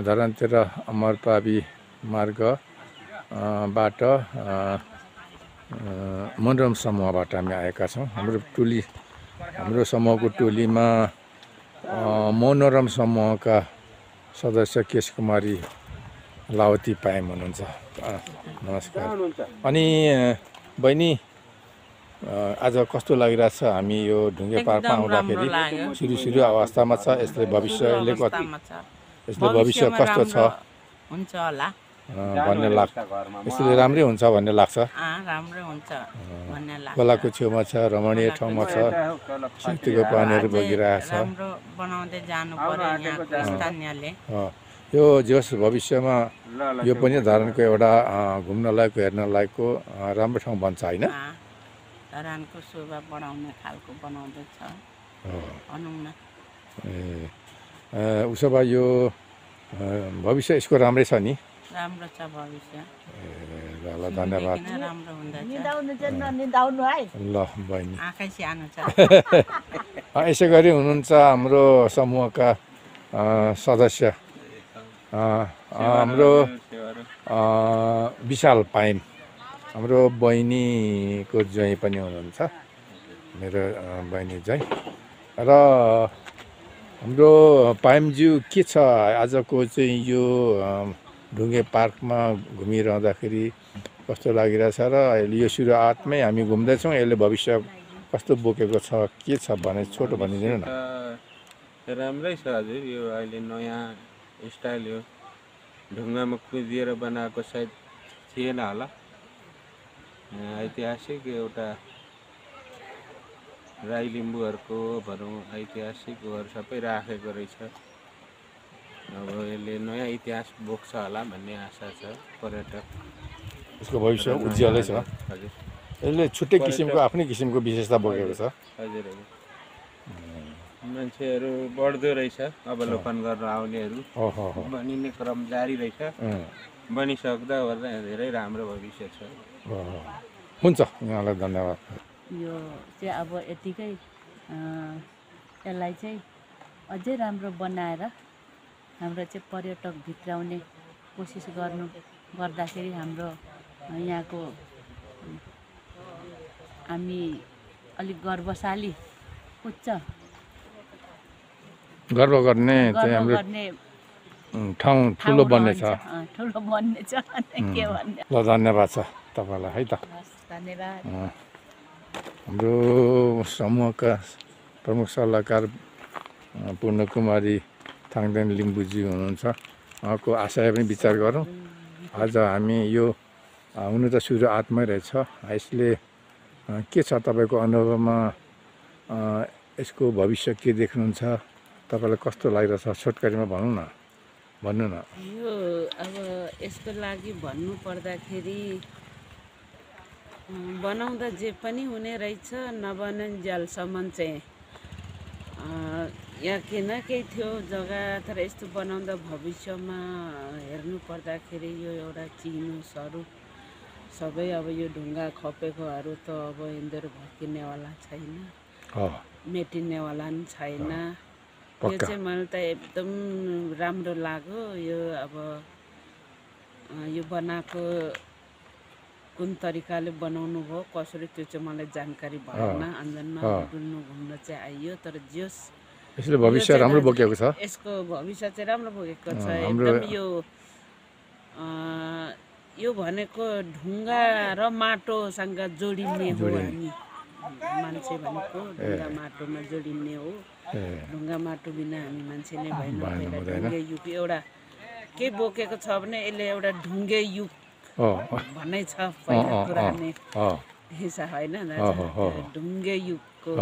धरानतिर अमरपावी मार्गबाट मनोरम समूहबाट हामी आएका छौँ। हाम्रो समूहको टोलीमा मनोरम समूहका सदस्य केश कुमारी लावती पायम हुनुहुन्छ। नमस्कार। अनि बहिनी आज कस्तो लागिरहेछ? हामी यो ढुङ्गे पार्कमा आउँदाखेरि सुरु अवस्थामा छ, यसले भविष्य कस्तो छ हुन्छ होला भन्ने लाग्छ? यसले राम्रै हुन्छ भन्ने लाग्छ? राम्रो हुन्छ भन्ने लाग्छ। खोलाको छेउमा छ, रमणीय ठाउँमा छ, सेतीको पानीहरू बगिरहेछ। राम्रो बनाउँदै जानु पर्यो यहाँको स्थानीयले। यो जस भविष्यमा यो पनि धरानको एउटा घुम्न लायकको हेर्न लायकको राम्रो ठाउँ बन्छ होइन? धरानको शोभा बढाउने खालको बनाउँदैछ भनौँ न। उसो भए यो भविष्य यसको राम्रै छ नि? राम्रो छ भविष्य। ल धन्यवाद। राम्रो हुँदैछ। ल बहिनी आँखै सानो छ। यसै गरी हुनुहुन्छ हाम्रो समूहका सदस्य हाम्रो विशाल पाइम, हाम्रो बहिनीको ज्वाइँ पनि हुनुहुन्छ, मेरो बहिनी ज्वाइँ। र हाम्रो पाइमज्यू के छ आजको चाहिँ यो ढुङ्गे पार्कमा घुमिरहँदाखेरि कस्तो लागिरहेछ र अहिले यो सुरुवातमै हामी घुम्दैछौँ, यसले भविष्य कस्तो बोकेको छ, के छ भने छोटो भनिदिनु न। राम्रै छ हजुर, यो अहिले नयाँ स्टाइल यो ढुङ्गामा कुदिएर बनाएको सायद थिएन होला। ऐतिहासिक एउटा राई लिम्बूहरूको भनौँ ऐतिहासिकहरू सबै राखेको रहेछ। अब यसले नयाँ इतिहास बोक्छ होला भन्ने आशा छ। पर्यटक यसको भविष्य उज्यालै छ। हजुर, यसले छुट्टै किसिमको आफ्नै किसिमको विशेषता बोकेको छ। हजुर हजुर, मान्छेहरू बढ्दो रहेछ, अवलोकन गर्न आउनेहरू बनिने क्रम जारी रहेछ। बनिसक्दा ओर्दा धेरै राम्रो भविष्य छ। हुन्छ, यहाँलाई धन्यवाद। यो चाहिँ अब यतिकै यसलाई चाहिँ अझै राम्रो बनाएर हाम्रो चाहिँ पर्यटक भित्राउने कोसिस गर्दाखेरि हाम्रो यहाँको हामी अलिक गर्वशाली उच्च गर्व गर्ने चाहिँ हाम्रो ठाउँ ठुलो बन्नेछ। ठुलो बन्नेछ के भन्ने। ल धन्यवाद छ। तपाईँलाई है त। धन्यवाद। हाम्रो समूहका प्रमुख सल्लाहकार पूर्णकुमारी थाङदेन लिम्बुजी हुनुहुन्छ। उहाँको आशय पनि विचार गरौँ। आज हामी यो हुनु त सुरुवातमै रहेछ, यसले के छ तपाईँको अनुभवमा, यसको भविष्य के देख्नुहुन्छ, तपाईँलाई कस्तो लागिरहेछ, छोटकरीमा भन्नु न। यो अब यसको लागि भन्नु पर्दाखेरि बनाउँदा जे पनि हुने रहेछ, नबनाइन्जेलसम्म चाहिँ यहाँ केही न केही थियो जग्गा, तर यस्तो बनाउँदा भविष्यमा हेर्नु पर्दाखेरि यो एउटा चिनो सरू सबै अब यो ढुङ्गा खपेकोहरू त अब यिनीहरू भत्किनेवाला छैन, मेटिनेवाला पनि छैन। यो चाहिँ मलाई त एकदम राम्रो लाग्यो। यो अब यो बनाएको कुन तरिकाले बनाउनु भयो कसरी त्यो चाहिँ मलाई जानकारी भएन। अन्जनमा डुल्नु घुम्न चाहिँ आइयो, तर जस यसले भविष्य राम्रो बोकेको छ, यसको भविष्य चाहिँ राम्रो बोकेको छ एकदम। यो भनेको ढुङ्गा र माटोसँग जोडिने हो। हामी मान्छे भनेको ढुङ्गा माटोमा जोडिने हो। ढुङ्गा माटो बिना हामी मान्छे नै भएन। ढुङ्गे युग एउटा के बोकेको छ भने यसले एउटा ढुङ्गे युग भन्ने छ पहिला पुरानो हिस्सा होइन। ढुङ्गे युगको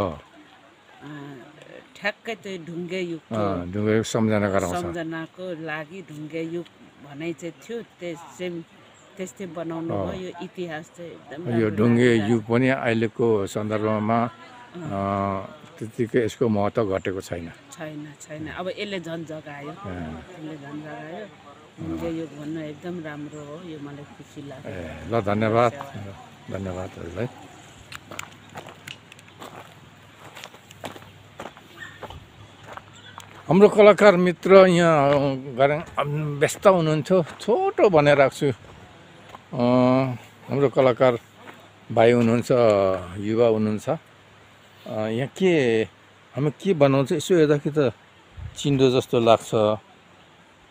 ठ्याक्कै त्यो ढुङ्गे युगको सम्झनाको लागि ढुङ्गे युग भनाइ चाहिँ थियो। त्यस्तै बनाउनु भयो। यो इतिहास चाहिँ एकदम यो ढुङ्गे युग पनि अहिलेको सन्दर्भमा त्यतिकै यसको महत्त्व घटेको छैन। अब यसले झन् जगायो, ढुङ्गे युग भन्नु एकदम राम्रो हो। यो मलाई खुसी लाग्यो। ल धन्यवाद हजुरलाई। हाम्रो कलाकार मित्र यहाँ व्यस्त हुनुहुन्थ्यो, छोटो भनेर राख्छु। हाम्रो कलाकार भाइ हुनुहुन्छ, युवा हुनुहुन्छ। यहाँ हामी के बनाउँछ यसो हेर्दाखेरि त चिन्डो जस्तो लाग्छ।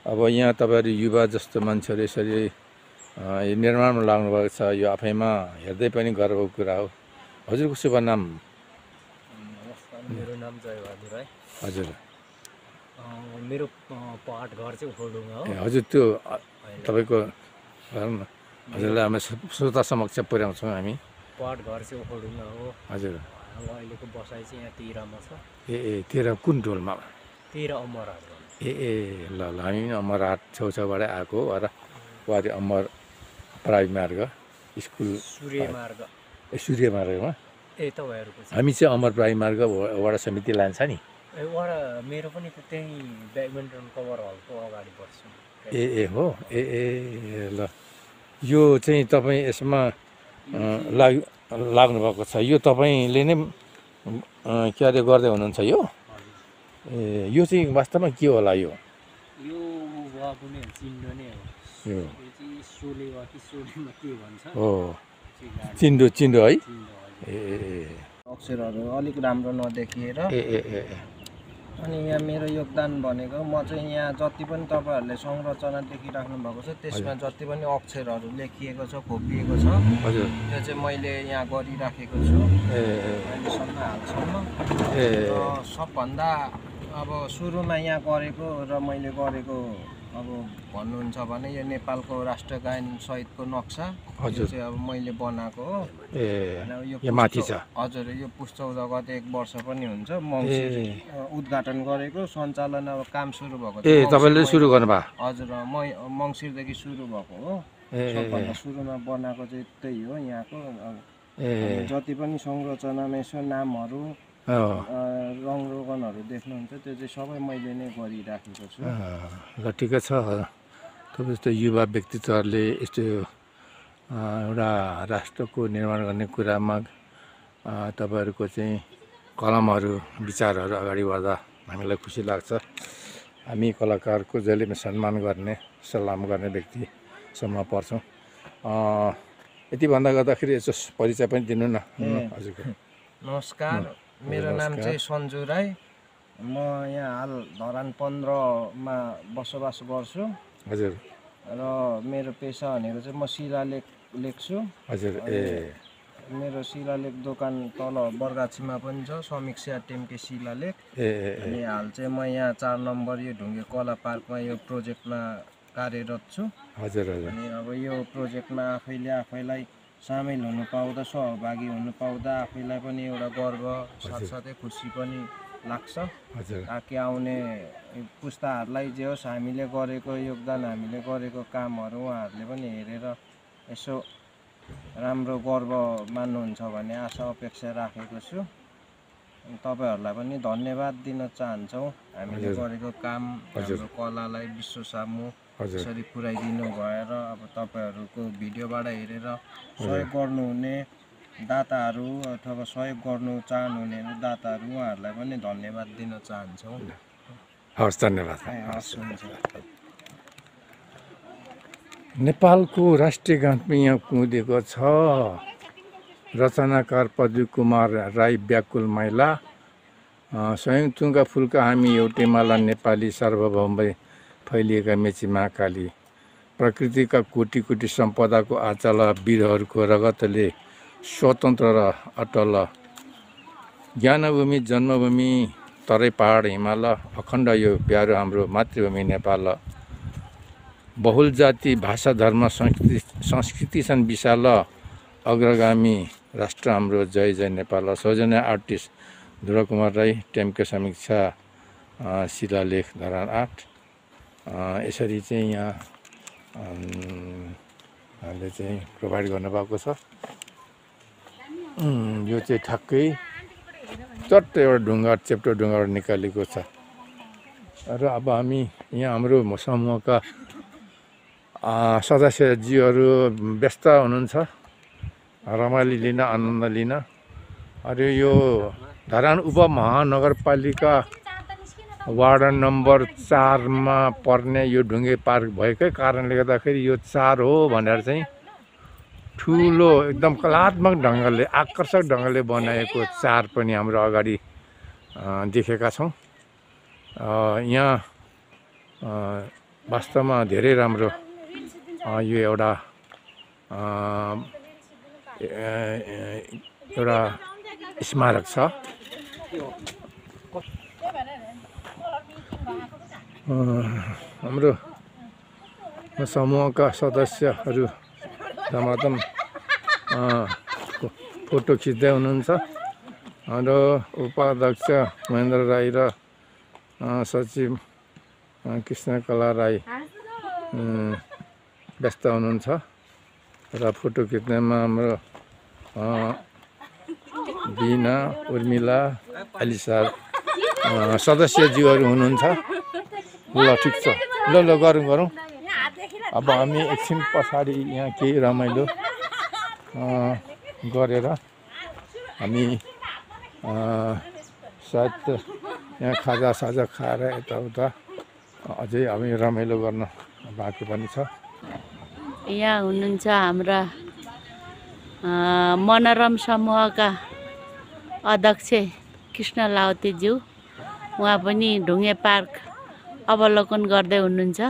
अब यहाँ तपाईँहरू युवा जस्तो मान्छेहरू यसरी यो निर्माणमा लाग्नु भएको छ, यो आफैमा हेर्दै पनि गर्वको कुरा हो। हजुरको शुभ नाम? नमस्कार, मेरो नाम जयबहादुर राई। हजुर, मेरो पहाड घर चाहिँ ओखलढुङ्गा हो। हजुर, त्यो तपाईँको हजुरलाई हामी श्रोता समक्ष पुर्याउँछौँ हामी। पहाड घर चाहिँ ओखलढुङ्गा हो। हजुर, अब अहिलेको बसाइ चाहिँ यहाँ तेह्रमा छ। तेह्र कुन टोलमा? 13 अमरहाट। ल हामी अमरहाट छेउछाउबाटै आएको र वारी अमर प्राइमार्ग स्कुल सूर्य मार्गमा तपाईँहरूको हामी चाहिँ अमर प्राइमार्ग वडा समिति लान्छ नि। वडा मेरो पनि त त्यही ब्याडमिन्टन कभर हलको अगाडि पर्छु। हो। ल यो चाहिँ तपाईँ यसमा लाग्नु भएको छ, यो तपाईँले नै के अरे गर्दै हुनुहुन्छ यो? यो चाहिँ वास्तवमा के होला? यो कुनै चिन्डो नै हो। यो चाहिँ सोले वा कि सोलेमा के भन्छ हो, चिन्डो है। अक्षरहरू अलिक राम्रो नदेखिएर अनि यहाँ मेरो योगदान भनेको म चाहिँ यहाँ जति पनि तपाईँहरूले संरचना देखिराख्नु भएको छ त्यसमा जति पनि अक्षरहरू लेखिएको छ, खोपिएको छ, त्यो चाहिँ मैले यहाँ गरिराखेको छु अहिलेसम्म हालसम्म। सबभन्दा अब सुरुमा यहाँ गरेको र मैले गरेको अब भन्नुहुन्छ भने यो नेपालको राष्ट्रगायन सहितको नक्सा चाहिँ अब मैले बनाएको हो। यो माथि छ। हजुर, यो पुस 14 गते 1 वर्ष पनि हुन्छ। मङ्सिर उद्घाटन गरेको, सञ्चालन अब काम सुरु भएको। तपाईँले सुरु गर्नुभयो? हजुर, मङ्सिरदेखि सुरु भएको हो। सबभन्दा सुरुमा बनाएको चाहिँ त्यही हो। यहाँको जति पनि संरचनामा यसो नामहरू रङ रोगनहरू देख्नुहुन्छ त्यो चाहिँ सबै मैले नै गरिराखेको छु। ल ठिकै छ। तपाईँ जस्तो युवा व्यक्तित्वहरूले यस्तो एउटा राष्ट्रको निर्माण गर्ने कुरामा तपाईँहरूको चाहिँ कलमहरू विचारहरू अगाडि बढ्दा हामीलाई खुसी लाग्छ। हामी कलाकारको जहिले पनि सम्मान गर्ने सलाम गर्ने व्यक्तिसम्म पर्छौँ। यति भन्दा गर्दाखेरि यसो परिचय पनि दिनु न हजुरको। नमस्कार, मेरो नाम चाहिँ सन्जु राई। म यहाँ हाल धरान 15मा बसोबास गर्छु। हजुर। र मेरो पेसा भनेको चाहिँ म शिलालेख लेख्छु। हजुर ए मेरो शिलालेख दोकान तल बरगाछीमा पनि छ, समीक्षा टेम्के शिलालेख। अनि हाल चाहिँ म यहाँ 4 नम्बर यो ढुङ्गे कला पार्कमा यो प्रोजेक्टमा कार्यरत छु। हजुर हजुर। अनि अब यो प्रोजेक्टमा आफैलाई सामेल हुनु पाउँदा, सहभागी हुनु पाउँदा आफैलाई पनि एउटा गर्व साथसाथै खुसी पनि लाग्छ। हजुर। ताकि आउने पुस्ताहरूलाई जे होस् हामीले गरेको योगदान, हामीले गरेको कामहरू उहाँहरूले पनि हेरेर यसो राम्रो गर्व मान्नुहुन्छ भन्ने आशा अपेक्षा राखेको छु। तपाईँहरूलाई पनि धन्यवाद दिन चाहन्छौँ। हामीले गरेको काम, हाम्रो कलालाई विश्व सामु यसरी पुर्याइदिनु भएर अब तपाईँहरूको भिडियोबाट हेरेर सहयोग गर्नुहुने दाताहरू अथवा सहयोग गर्नु चाहनुहुने दाताहरू उहाँहरूलाई पनि धन्यवाद दिन चाहन्छौँ। हवस्, धन्यवाद। हवस्, हुन्छ। नेपालको राष्ट्रिय गानमा यहाँ कुँदेको छ। रचनाकार पदवी कुमार राई व्याकुल माइला। स्वयं तुङ्गा फुलका हामी एउटै माला, नेपाली सार्वभौमै फैलिएका मेची महाकाली। प्रकृतिका कोटी कोटी सम्पदाको आचल, वीरहरूको रगतले स्वतन्त्र र अटल। ज्ञानभूमि जन्मभूमि तराई पहाड हिमाल, अखण्ड यो प्यारो हाम्रो मातृभूमि नेपाल। बहुल जाति भाषा धर्म संस्कृति छन् विशाल, अग्रगामी राष्ट्र हाम्रो जय जय नेपाल। सौजना आर्टिस्ट ध्रुव कुमार राई, टेम्के समीक्षा शिलालेख धरान 8। यसरी चाहिँ यहाँ हामीले चाहिँ प्रोभाइड गर्नुभएको छ। यो चाहिँ ठ्याक्कै चट्ट एउटा ढुङ्गा, चेप्टो ढुङ्गाबाट निकालेको छ। र अब हामी यहाँ हाम्रो समूहका सदस्यज्यूहरू व्यस्त हुनुहुन्छ रमाइलो लिन, आनन्द लिन। अरे यो धरान उपमहानगरपालिका वार्ड नम्बर 4 मा पर्ने यो ढुङ्गे पार्क भएकै कारणले गर्दाखेरि यो 4 हो भनेर चाहिँ ठुलो एकदम कलात्मक ढङ्गले, आकर्षक ढङ्गले बनाएको 4 पनि हाम्रो अगाडि देखेका छौँ। यहाँ वास्तवमा धेरै राम्रो यो एउटा स्मारक छ। हाम्रो समूहका सदस्यहरू धमाधम फोटो खिच्दै हुनुहुन्छ। र उपाध्यक्ष महेन्द्र राई र सचिव कृष्णकला राई व्यस्त हुनुहुन्छ। र फोटो खिच्नेमा हाम्रो बिना, उर्मिला, अलिसा सदस्यज्यूहरू हुनुहुन्छ। ल ठिक छ, ल गरौँ। अब हामी एकछिन पछाडि यहाँ केही रमाइलो गरेर हामी सायद यहाँ खाजासाजा खाएर यताउता अझै हामी रमाइलो गर्न बाँकी पनि छ। यहाँ हुनुहुन्छ हाम्रा मनोरम समूहका अध्यक्ष कृष्ण लाउतेज्यू। उहाँ पनि ढुङ्गे पार्क अवलोकन गर्दै हुनुहुन्छ।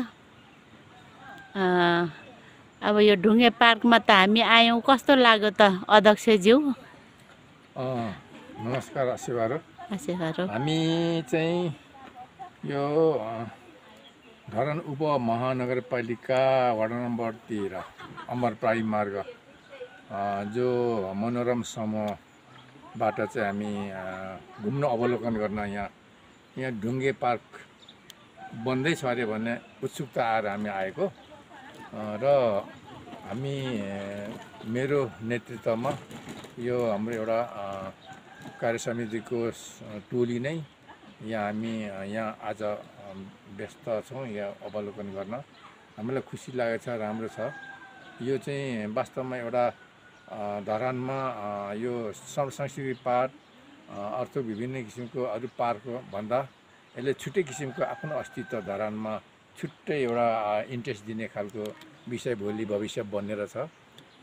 अब यो ढुङ्गे पार्कमा त हामी आयौँ, कस्तो लाग्यो त अध्यक्षज्यू? नमस्कार, आशीर्वाद। हामी चाहिँ यो धरान उपमहानगरपालिका वार्ड नम्बर 13 अमरप्राई मार्ग जो मनोरम समूहबाट चाहिँ हामी घुम्न अवलोकन गर्न यहाँ ढुङ्गे पार्क बन्दैछ अरे भन्ने उत्सुकता आएर हामी आएको। र हामी मेरो नेतृत्वमा यो हाम्रो एउटा कार्य समितिको टोली नै हामी यहाँ आज व्यस्त छौँ यहाँ अवलोकन गर्न। हामीलाई खुसी लागेको छ, राम्रो छ। यो चाहिँ वास्तवमा एउटा धरानमा यो संस्कृति पार्क अर्थ विभिन्न किसिमको अरू पार्क भन्दा यसले छुट्टै किसिमको आफ्नो अस्तित्व धरानमा छुट्टै एउटा इन्ट्रेस्ट दिने खालको विषय भोलि भविष्य बनेर छ।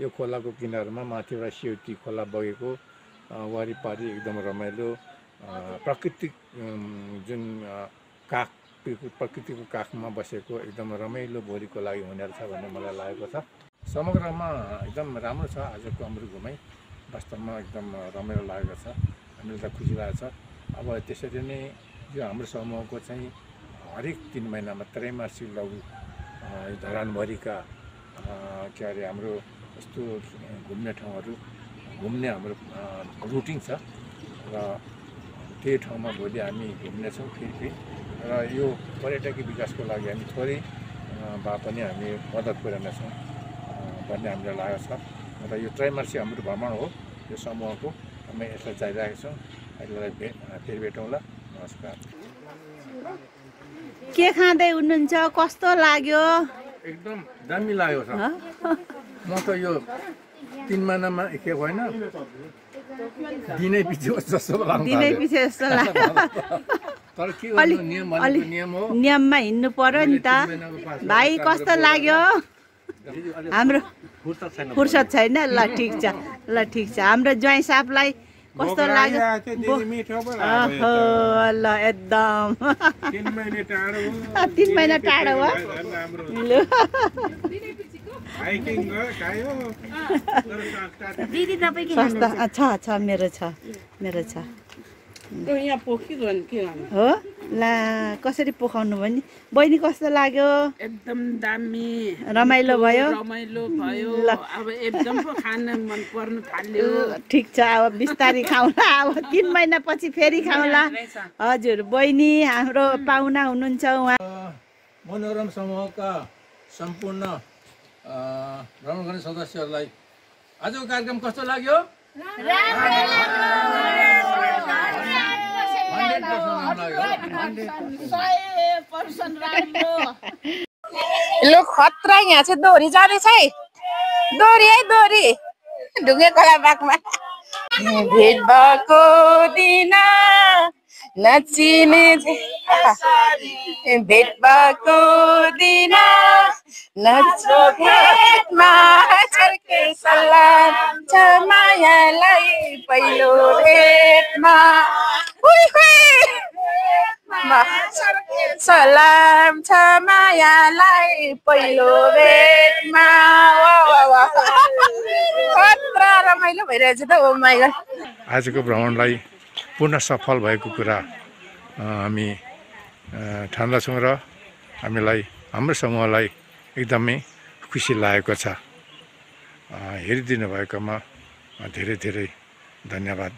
यो खोलाको किनारमा माथिबाट सेउती खोला बगेको, वरिपरि एकदम रमाइलो प्राकृतिक जुन प्रकृतिको काखमा बसेको एकदम रमाइलो भोलिको लागि हुने छ भन्ने मलाई लागेको छ। समग्रमा एकदम राम्रो छ आजको हाम्रो घुमाइ वास्तवमा एकदम रमाइलो लागेको छ हामीलाई त खुसी लागेको छ अब त्यसरी नै यो हाम्रो समूहको चाहिँ हरेक 3 महिनामा त्रैमासिक लघु धरानभरिका के अरे हाम्रो यस्तो घुम्ने ठाउँहरू घुम्ने हाम्रो रुटिन छ र त्यही ठाउँमा भोलि हामी घुम्नेछौँ फेरि र यो पर्यटकीय विकासको लागि हामी थोरै भए पनि हामी मद्दत पुर्याउनेछौँ भन्ने हामीलाई लागेको छ र यो त्रैमासिक हाम्रो भ्रमण हो यो समूहको हामी यसलाई जारी राखेका छौँ अहिलेलाई फेरि भेटौँला नमस्कार के खाँदै हुनुहुन्छ कस्तो लाग्यो एकदम दामी लाग्यो सर म त यो 3 महिनामा के भएन दिनै पछि जस्तो लाग्यो दिनै पछि जस्तो लाग्यो तर के गर्नु नियम हो नियममा हिँड्नु पर्यो नि त भाइ कस्तो लाग्यो हाम्रो फुर्सद छैन ल ठिक छ हाम्रो ज्वाइँ साहबलाई कस्तो लाग्यो ल एकदम 3 महिना टाढो हो दिदी तपाईँ छ मेरो छ यहाँ पोखिरहनु के हो ला कसरी पोखाउनु भने बहिनी कस्तो लाग्यो एकदम दामी रमाइलो भयो अब एकदम पो खान मन पर्नु थाल्यो ठिक छ अब बिस्तारी खाउँला अब 3 महिना पछि फेरि खाउँला हजुर बहिनी हाम्रो पाहुना हुनुहुन्छ उहाँ मनोरम समूहका सम्पूर्ण भ्रमण गर्ने सदस्यहरूलाई आजको कार्यक्रम कस्तो लाग्यो लो खतरा यहाँ चाहिँ दोहोरी जाँदैछ है दोहोरी ढुङ्गे खोला बागमा भेट भएको दिन नचिने भेट भएको दिन नचो भेटमा छर्के सलाम छ मायालाई पहिलो भेटमा सलाम छ मायालाई पहिलो भेटमा कत्रा रमाइलो भइरहेछ त ओ माइ गॉड आजको भ्रमणलाई पूर्ण सफल भएको कुरा हामी ठान्दछौँ र हामीलाई हाम्रो समूहलाई एकदमै खुसी लागेको छ हेरिदिनु भएकोमा धेरै धेरै धन्यवाद